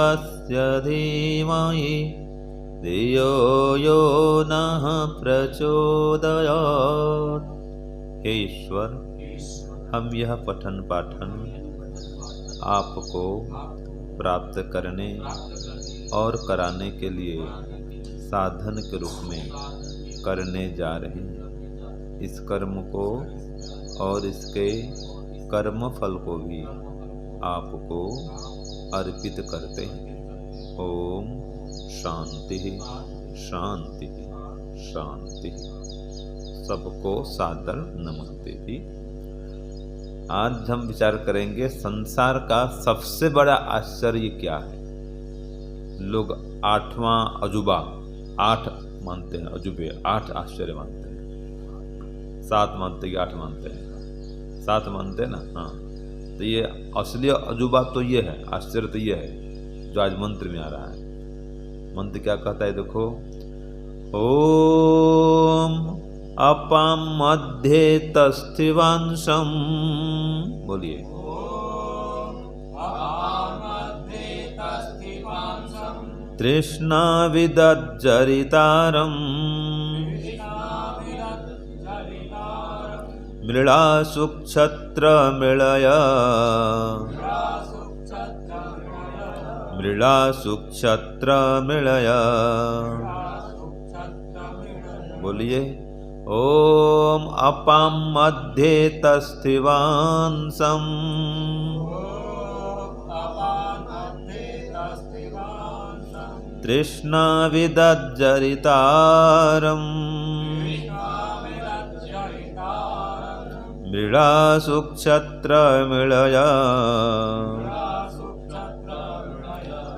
तस्य धीमहि धियो यो नः प्रचोदयात्। हे ईश्वर, हम यह पठन पाठन आपको प्राप्त करने और कराने के लिए साधन के रूप में करने जा रहे हैं। इस कर्म को और इसके कर्म फल को भी आपको अर्पित करते हैं। ओम शांति शांति शांति। सबको सादर नमस्ते जी। आज हम विचार करेंगे संसार का सबसे बड़ा आश्चर्य क्या है। लोग 8वां अजूबा, 8 मानते हैं अजूबे, 8 आश्चर्य मानते हैं। 7 मानते हैं कि 8 मानते हैं? 7 मानते हैं ना। हाँ, तो ये असली अजूबा तो ये है, आश्चर्य तो ये है जो आज मंत्र में आ रहा है। मंत्र क्या कहता है देखो। ओम अपां मध्ये तस्थिवांशम, बोलिए। तृष्णा विदज्जरितारम् मृळासुक्षत्रमिळय मृळासुक्षत्रमिळय, बोलिए। ओम अपां मध्ये तस्थिवांसम् तृष्णा विदज्जरितारम् मृळासुक्षत्रमिळय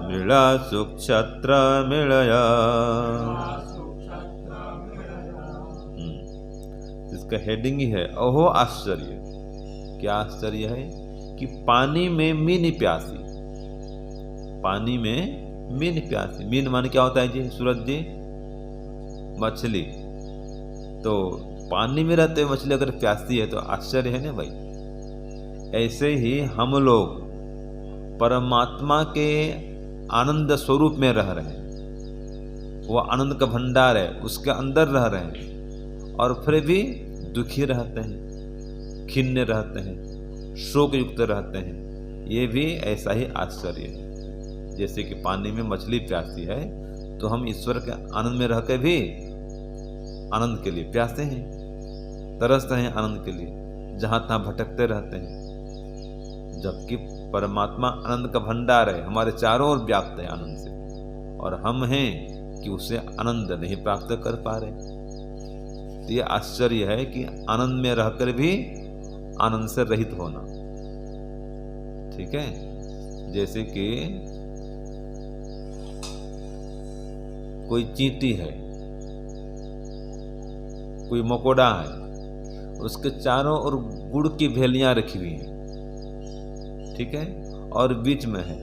मृळासुक्षत्रमिळय। इसका हेडिंग ही है अहो आश्चर्य। क्या आश्चर्य है कि पानी में मीन प्यासी, पानी में मीन प्यासी। मीन मान क्या होता है जी सूरज जी? मछली। तो पानी में रहते हुए मछली अगर प्यासी है तो आश्चर्य है ना भाई। ऐसे ही हम लोग परमात्मा के आनंद स्वरूप में रह रहे हैं। वो आनंद का भंडार है, उसके अंदर रह रहे हैं और फिर भी दुखी रहते हैं, खिन्न रहते हैं, शोक युक्त रहते हैं। ये भी ऐसा ही आश्चर्य है। जैसे कि पानी में मछली प्यासी है तो हम ईश्वर के आनंद में रह के भी आनंद के लिए प्यासे हैं, तरसते हैं आनंद के लिए, जहाँ तहाँ भटकते रहते हैं। जबकि परमात्मा आनंद का भंडार है, हमारे चारों ओर व्याप्त है आनंद से, और हम हैं कि उसे आनंद नहीं प्राप्त कर पा रहे। तो ये आश्चर्य है कि आनंद में रहकर भी आनंद से रहित होना। ठीक है, जैसे कि कोई चींटी है, कोई मकोड़ा है, उसके चारों ओर गुड़ की भेलियां रखी हुई हैं, ठीक है, और बीच में है,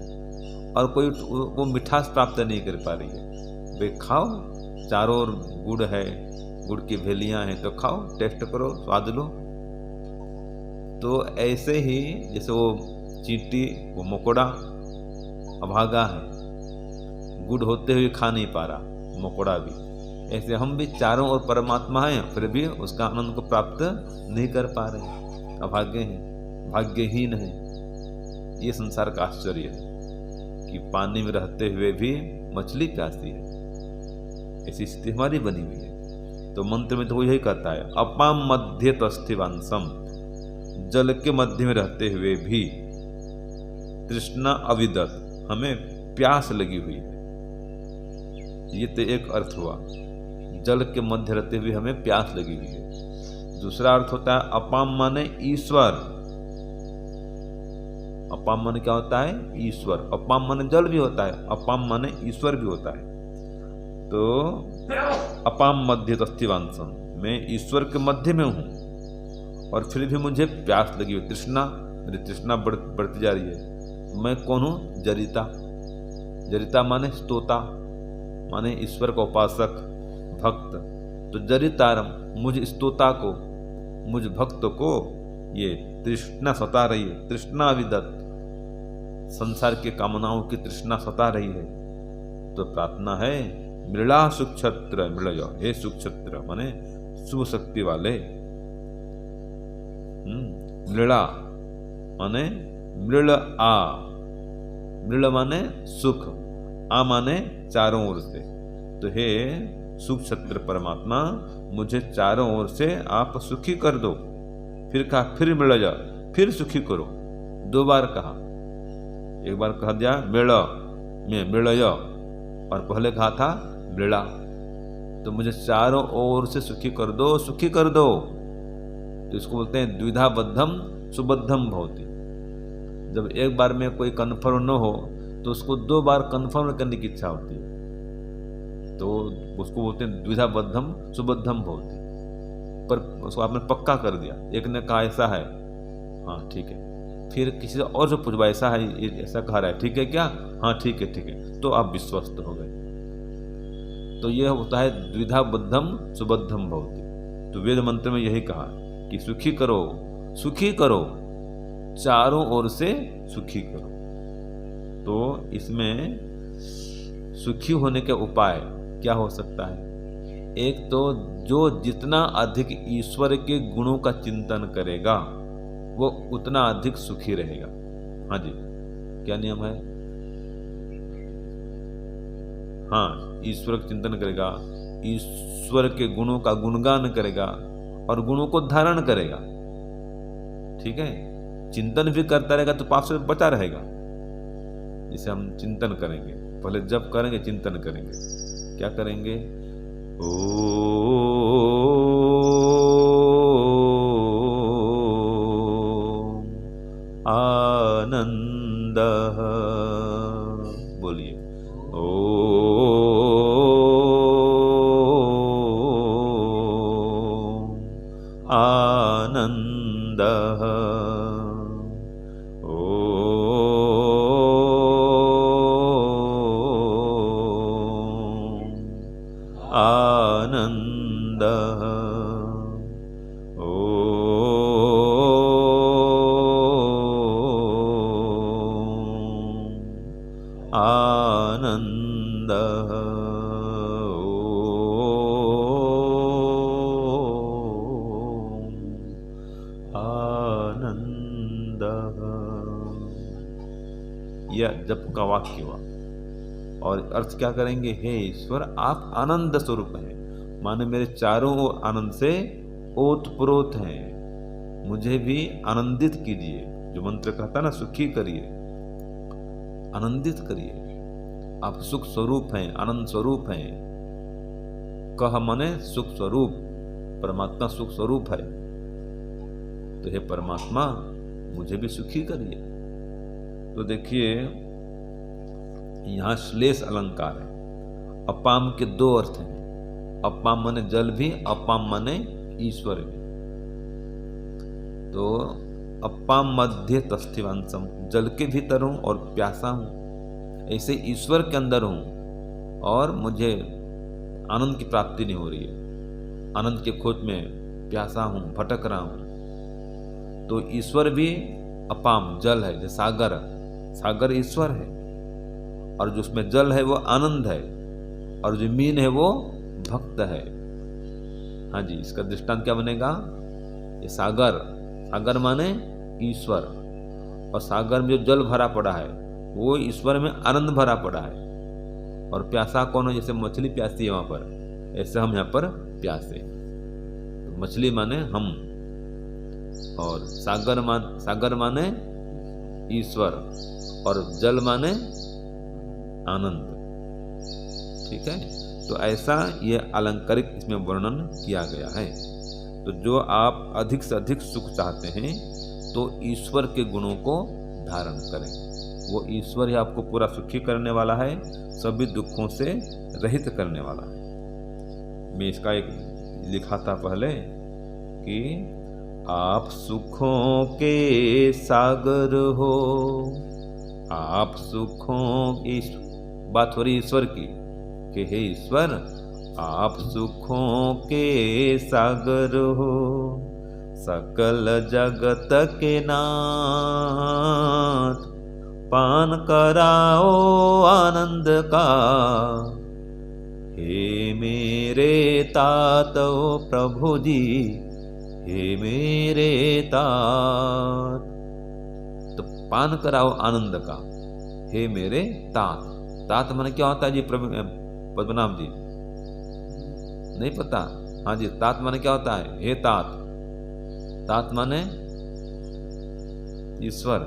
और कोई वो मिठास प्राप्त नहीं कर पा रही है। वे खाओ, चारों ओर गुड़ है, गुड़ की भेलियां हैं, तो खाओ, टेस्ट करो, स्वाद लो। तो ऐसे ही जैसे वो चींटी, वो मकोड़ा अभागा है, गुड़ होते हुए खा नहीं पा रहा, मकोड़ा भी, ऐसे हम भी चारों ओर परमात्मा हैं, फिर भी उसका आनंद को प्राप्त नहीं कर पा रहे, अभागे हैं, भाग्यहीन हैं। ये संसार का आश्चर्य है कि पानी में रहते हुए भी मछली प्यासी है। ऐसी स्थिति हमारी बनी हुई है। तो मंत्र में तो वो यही कहता है, अपां मध्ये तस्थिवांसम, जल के मध्य में रहते हुए भी तृष्णा अविदत, हमें प्यास लगी हुई है। ये तो एक अर्थ हुआ, जल के मध्य रहते हुए हमें प्यास लगी हुई है। दूसरा अर्थ होता है अपां माने ईश्वर। अपां माने क्या होता है? ईश्वर। अपां माने जल भी होता है, अपां माने ईश्वर भी होता है। तो अपां मध्य तस्थिवांसम, मैं ईश्वर के मध्य में हूं और फिर भी मुझे प्यास लगी हुई, तृष्णा, मेरी तृष्णा बढ़ती जा रही है। मैं कौन हूं? जरिता। जरिता माने स्तोता, माने ईश्वर का उपासक, भक्त। तो जरितारम, मुझ स्तोता को, मुझ भक्त को ये तृष्णा सता रही है, तृष्णा विदत। संसार की कामनाओं की तृष्णा सता रही है, तो प्रार्थना है मृला सुक्षत्र मृलय, हे सुक्षत्र माने शुभ शक्ति वाले। मृला माने मृल आ, मृल माने सुख, आ माने चारों ओर से। तो हे सुक्षत्र परमात्मा, मुझे चारों ओर से आप सुखी कर दो। फिर कहा फिर मृल जा, फिर सुखी करो। 2 बार कहा, एक बार कह दिया मृल में मृलय, और पहले कहा था मृला। तो मुझे चारों ओर से सुखी कर दो, सुखी कर दो। तो इसको बोलते हैं द्विधा बद्धम सुबद्धम भवति। जब एक बार में कोई कन्फर्म न हो तो उसको 2 बार कन्फर्म करने की इच्छा होती है, तो उसको बोलते हैं द्विधा बद्धम सुबद्धम भवति। पर उसको आपने पक्का कर दिया, एक ने कहा ऐसा है, हाँ ठीक है, फिर किसी से और से पूछवा ऐसा है, ऐसा कह रहा है, ठीक है क्या, हाँ ठीक है, तो आप विश्वस्त हो गए। तो यह होता है द्विधा बद्धम सुबद्धम भवति। तो वेद मंत्र में यही कहा कि सुखी करो, सुखी करो, चारों ओर से सुखी करो। तो इसमें सुखी होने के उपाय क्या हो सकता है? एक तो जो जितना अधिक ईश्वर के गुणों का चिंतन करेगा वो उतना अधिक सुखी रहेगा। हाँ जी, क्या नियम है? हाँ, ईश्वर का चिंतन करेगा, ईश्वर के गुणों का गुणगान करेगा और गुणों को धारण करेगा। ठीक है, चिंतन भी करता रहेगा तो पाप से बचा रहेगा। जिसे हम चिंतन करेंगे, पहले जब करेंगे चिंतन करेंगे, क्या करेंगे? ओ आनंद, बोलिए ओ आनंद, आनंद, आनंद, आनंद। यह जप का वाक्य हुआ। और अर्थ क्या करेंगे? हे ईश्वर, आप आनंद स्वरूप हैं, माने मेरे चारों ओर आनंद से ओतप्रोत हैं, मुझे भी आनंदित कीजिए। जो मंत्र कहता ना, सुखी करिए, आनंदित करिए। आप सुख स्वरूप हैं, आनंद स्वरूप हैं। कह माने सुख स्वरूप, परमात्मा सुख स्वरूप है। तो हे परमात्मा, मुझे भी सुखी करिए। तो देखिए, यहां श्लेष अलंकार है। अपाम के 2 अर्थ हैं। अपाम माने जल भी, अपाम माने ईश्वर भी। तो अपाम मध्य तस्थिवांसम, जल के भीतर हूं और प्यासा हूं, ऐसे ईश्वर के अंदर हूं और मुझे आनंद की प्राप्ति नहीं हो रही है। आनंद के खोज में प्यासा हूं, भटक रहा हूं। तो ईश्वर भी अपाम जल है, जैसे सागर, सागर ईश्वर है, और जो उसमें जल है वो आनंद है, और जो मीन है वो भक्त है। हाँ जी, इसका दृष्टांत क्या बनेगा? ये सागर, सागर माने ईश्वर, और सागर में जो जल भरा पड़ा है वो ईश्वर में आनंद भरा पड़ा है। और प्यासा कौन है? जैसे मछली प्यासी है वहां पर, ऐसे हम यहाँ पर प्यासे। तो मछली माने हम, और सागर माने ईश्वर, और जल माने आनंद। ठीक है, तो ऐसा ये अलंकारिक इसमें वर्णन किया गया है। तो जो आप अधिक से अधिक सुख चाहते हैं तो ईश्वर के गुणों को धारण करें। वो ईश्वर ही आपको पूरा सुखी करने वाला है, सभी दुखों से रहित करने वाला है। मैं इसका एक लिखा था पहले कि आप सुखों के सागर हो, आप सुखों की बात हो रही ईश्वर की, कि हे ईश्वर, आप सुखों के सागर हो, सकल जगत के नाथ, पान कराओ आनंद का, हे मेरे तात ओ प्रभु जी, हे मेरे तात। तो पान कराओ आनंद का, हे मेरे तात। तात माने क्या होता है जी पद्मनाभ जी? नहीं पता? हाँ जी, तात माने क्या होता है? हे तात। तात माने ईश्वर।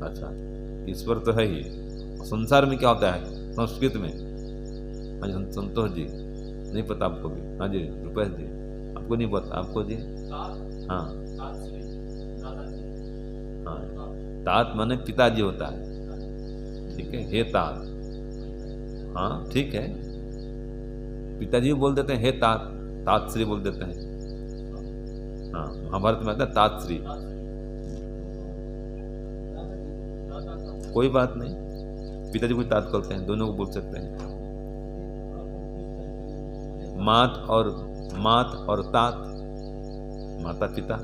अच्छा, ईश्वर तो है ही। संसार में क्या होता है संस्कृत में? हाँ जी संतोष जी, नहीं पता आपको भी? हाँ जी रुपेश जी, आपको नहीं पता? आपको जी? हाँ हाँ, तात माने पिताजी होता है, ठीक है, हे तात। हाँ ठीक है, पिताजी भी बोल देते हैं हे तात, तात श्री बोल देते हैं। हाँ, महाभारत में आता है तात श्री। कोई बात नहीं, पिताजी को तात करते हैं, दोनों को बोल सकते हैं। मात और तात, माता पिता,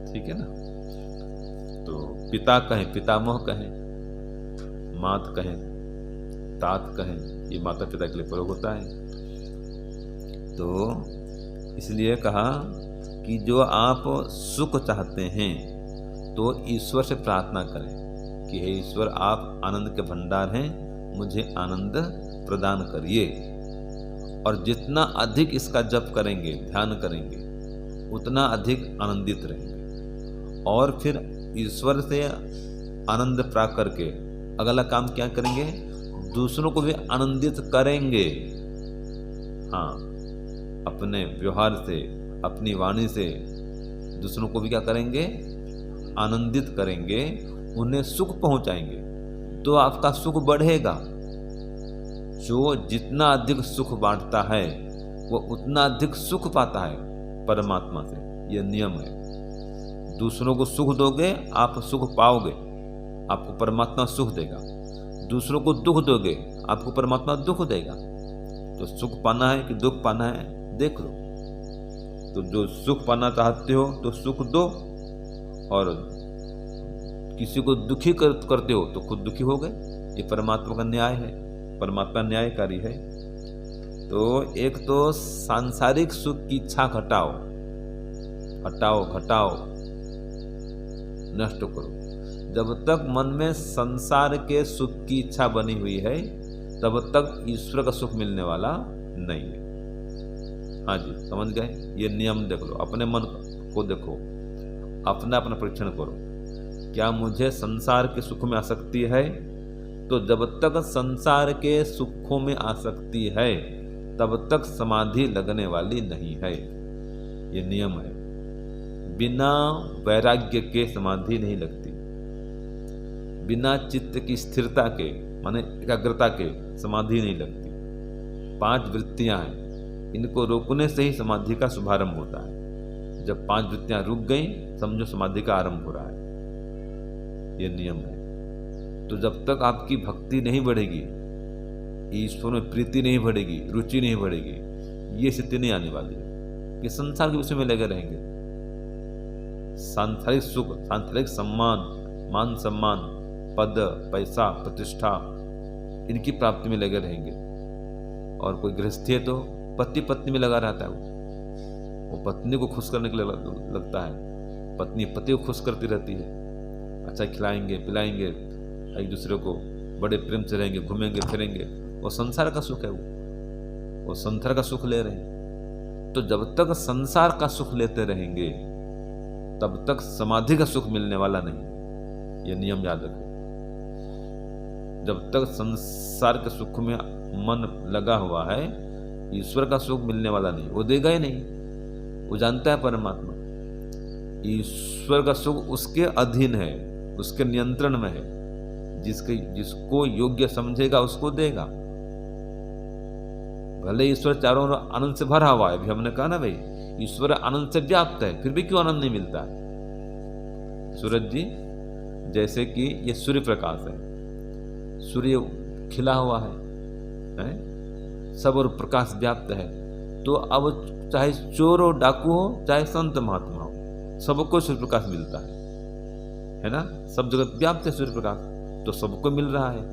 ठीक है ना? तो पिता कहें, पितामह कहें, मात कहें, तात कहें, ये माता पिता के लिए प्रयोग होता है। तो इसलिए कहा कि जो आप सुख चाहते हैं तो ईश्वर से प्रार्थना करें कि हे ईश्वर, आप आनंद के भंडार हैं, मुझे आनंद प्रदान करिए। और जितना अधिक इसका जप करेंगे, ध्यान करेंगे, उतना अधिक आनंदित रहेंगे। और फिर ईश्वर से आनंद प्राप्त करके अगला काम क्या करेंगे? दूसरों को भी आनंदित करेंगे। हाँ, अपने व्यवहार से, अपनी वाणी से दूसरों को भी क्या करेंगे? आनंदित करेंगे, उन्हें सुख पहुंचाएंगे, तो आपका सुख बढ़ेगा। जो जितना अधिक सुख बांटता है वो उतना अधिक सुख पाता है परमात्मा से, यह नियम है। दूसरों को सुख दोगे आप सुख पाओगे, आपको परमात्मा सुख देगा। दूसरों को दुख दोगे आपको परमात्मा दुख देगा। तो सुख पाना है कि दुख पाना है, देख लो। तो जो सुख पाना चाहते हो तो सुख दो, और किसी को दुखी करते हो तो खुद दुखी हो गए। ये परमात्मा का न्याय है, परमात्मा न्यायकारी है। तो एक तो सांसारिक सुख की इच्छा घटाओ, नष्ट करो। जब तक मन में संसार के सुख की इच्छा बनी हुई है तब तक ईश्वर का सुख मिलने वाला नहीं है। हाँ जी, समझ गए? ये नियम देख लो, अपने मन को देखो, अपना परीक्षण करो। क्या मुझे संसार के सुख में आसक्ति है? तो जब तक संसार के सुखों में आसक्ति है तब तक समाधि लगने वाली नहीं है। ये नियम है। बिना वैराग्य के समाधि नहीं लगती। बिना चित्त की स्थिरता के, माने एकाग्रता के, समाधि नहीं लगती। 5 वृत्तियां हैं, इनको रोकने से ही समाधि का शुभारंभ होता है। जब 5 वृत्तियां रुक गई समझो समाधि का आरंभ हो रहा है। ये नियम है। तो जब तक आपकी भक्ति नहीं बढ़ेगी, ईश्वर में प्रीति नहीं बढ़ेगी, रुचि नहीं बढ़ेगी, ये स्थिति नहीं आने वाली है कि संसार के विषय में लगे रहेंगे। सांसारिक सुख, सांसारिक सम्मान, मान सम्मान, पद, पैसा, प्रतिष्ठा, इनकी प्राप्ति में लगे रहेंगे। और कोई गृहस्थी है तो पति पत्नी में लगा रहता है। वो पत्नी को खुश करने के लिए लगता है, पत्नी पति को खुश करती रहती है। अच्छा खिलाएंगे पिलाएंगे एक दूसरे को, बड़े प्रेम से रहेंगे, घूमेंगे फिरेंगे। वो संसार का सुख है, वो संसार का सुख ले रहे हैं। तो जब तक संसार का सुख लेते रहेंगे तब तक समाधि का सुख मिलने वाला नहीं। ये नियम याद रखो। जब तक संसार के सुख में मन लगा हुआ है, ईश्वर का सुख मिलने वाला नहीं, वो देगा ही नहीं। वो जानता है परमात्मा, ईश्वर का सुख उसके अधीन है, उसके नियंत्रण में है। जिसको योग्य समझेगा उसको देगा। भले ईश्वर चारों ओर आनंद से भरा हुआ है, अभी हमने कहा ना भाई, ईश्वर आनंद से व्याप्त है, फिर भी क्यों आनंद नहीं मिलता है? सूरज जी, जैसे कि ये सूर्य प्रकाश है, सूर्य खिला हुआ है? सब और प्रकाश व्याप्त है। तो अब चाहे चोर हो, डाकू हो, चाहे संत महात्मा हो, सबको सूर्य प्रकाश मिलता है। है ना, सब जगह व्याप्त है सूर्य प्रकाश, तो सबको मिल रहा है,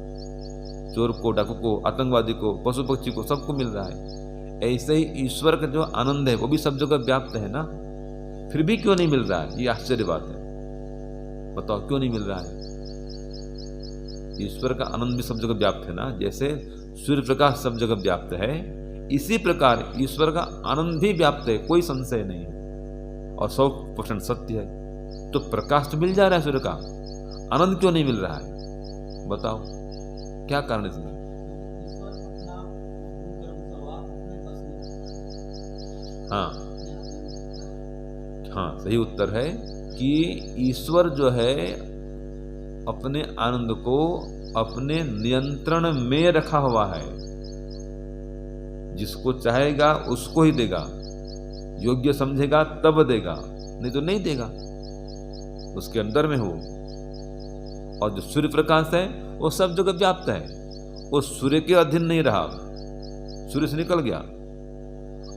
चोर को, डाकू को, आतंकवादी को, पशु पक्षी को, सबको मिल रहा है। ऐसे ही ईश्वर का जो आनंद है वो भी सब जगह व्याप्त है ना, फिर भी क्यों नहीं मिल रहा है? ये आश्चर्य बात है। बताओ क्यों नहीं मिल रहा है? ईश्वर का आनंद भी सब जगह व्याप्त है ना, जैसे सूर्य प्रकाश सब जगह व्याप्त है, इसी प्रकार ईश्वर का आनंद भी व्याप्त है, कोई संशय नहीं है और 100% सत्य है। तो प्रकाश तो मिल जा रहा है सूर्य का, आनंद क्यों नहीं मिल रहा है? बताओ क्या कारण इसमें? हाँ हाँ, सही उत्तर है कि ईश्वर जो है अपने आनंद को अपने नियंत्रण में रखा हुआ है, जिसको चाहेगा उसको ही देगा, योग्य समझेगा तब देगा, नहीं तो नहीं देगा, उसके अंदर में हो। और जो सूर्य प्रकाश है वो सब जगह व्याप्त है, वो सूर्य के अधीन नहीं रहा, सूर्य से निकल गया,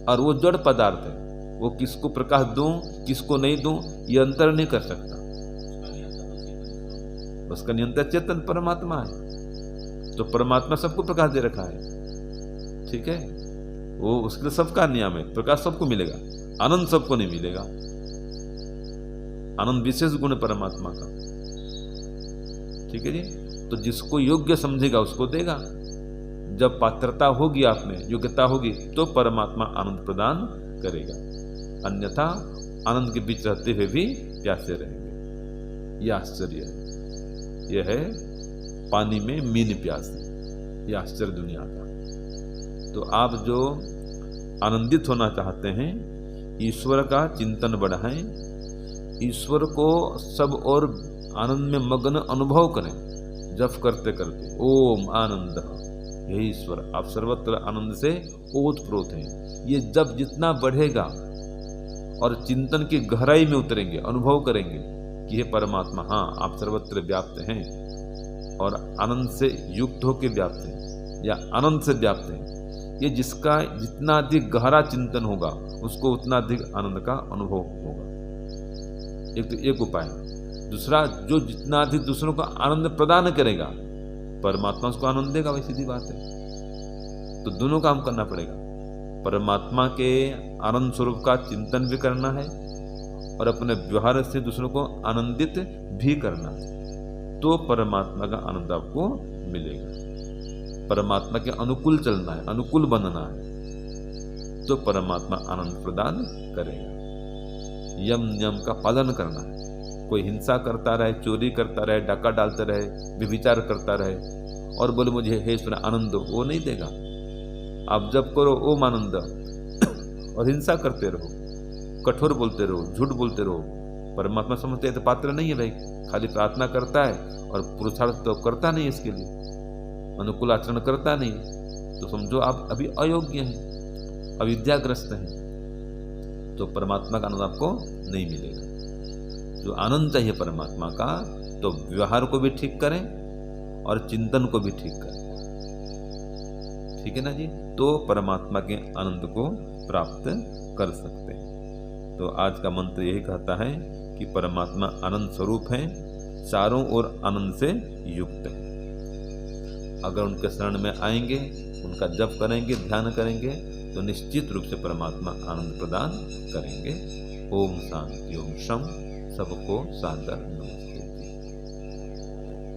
और वो जड़ पदार्थ है, वो किसको प्रकाश दूं किसको नहीं दूं ये अंतर नहीं कर सकता, उसका नियंत्रण चेतन परमात्मा है। तो परमात्मा सबको प्रकाश दे रखा है, ठीक है, वो उसके लिए सबका नियम है, प्रकाश सबको मिलेगा, आनंद सबको नहीं मिलेगा। आनंद विशेष गुण है परमात्मा का, ठीक है जी। तो जिसको योग्य समझेगा उसको देगा, जब पात्रता होगी आप में, योग्यता होगी, तो परमात्मा आनंद प्रदान करेगा, अन्यथा आनंद के बीच रहते हुए भी प्यासे रहेंगे। यह आश्चर्य है, यह है पानी में मीन प्यासी, यह आश्चर्य दुनिया का। तो आप जो आनंदित होना चाहते हैं, ईश्वर का चिंतन बढ़ाएं, ईश्वर को सब और आनंद में मग्न अनुभव करें, जप करते करते ओम आनंद, हे ईश्वर आप सर्वत्र आनंद से ओतप्रोत हैं। ये जब जितना बढ़ेगा और चिंतन की गहराई में उतरेंगे, अनुभव करेंगे कि हे परमात्मा, हाँ आप सर्वत्र व्याप्त हैं और आनंद से युक्त होकर व्याप्त हैं या आनंद से व्याप्त हैं, ये जिसका जितना अधिक गहरा चिंतन होगा उसको उतना अधिक आनंद का अनुभव होगा। एक तो एक उपाय, दूसरा जो जितना अधिक दूसरों को आनंद प्रदान करेगा परमात्मा उसको आनंद देगा, वही सीधी बात है। तो दोनों काम करना पड़ेगा, परमात्मा के आनंद स्वरूप का चिंतन भी करना है और अपने व्यवहार से दूसरों को आनंदित भी करना है, तो परमात्मा का आनंद आपको मिलेगा। परमात्मा के अनुकूल चलना है, अनुकूल बनना है, तो परमात्मा आनंद प्रदान करेगा। यम नियम का पालन करना है, कोई हिंसा करता रहे, चोरी करता रहे, डाका डालता रहे, व्यभिचार करता रहे और बोले मुझे हे ईश्वर आनंद दो, वो नहीं देगा। आप जब करो ओम आनंद और हिंसा करते रहो, कठोर बोलते रहो, झूठ बोलते रहो, परमात्मा समझते हैं तो पात्र नहीं है भाई, खाली प्रार्थना करता है और पुरुषार्थ तो करता नहीं, इसके लिए अनुकूल आचरण करता नहीं, तो समझो आप अभी अयोग्य हैं, अविद्याग्रस्त हैं, तो परमात्मा का आनंद आपको नहीं मिलेगा। जो आनंद चाहिए परमात्मा का, तो व्यवहार को भी ठीक करें और चिंतन को भी ठीक करें, ठीक है ना जी, तो परमात्मा के आनंद को प्राप्त कर सकते हैं। तो आज का मंत्र यही कहता है कि परमात्मा आनंद स्वरूप है, चारों ओर आनंद से युक्त है। अगर उनके शरण में आएंगे, उनका जप करेंगे, ध्यान करेंगे, तो निश्चित रूप से परमात्मा आनंद प्रदान करेंगे। ओम शांति, ओम शम, सबको सादर नमस्ते।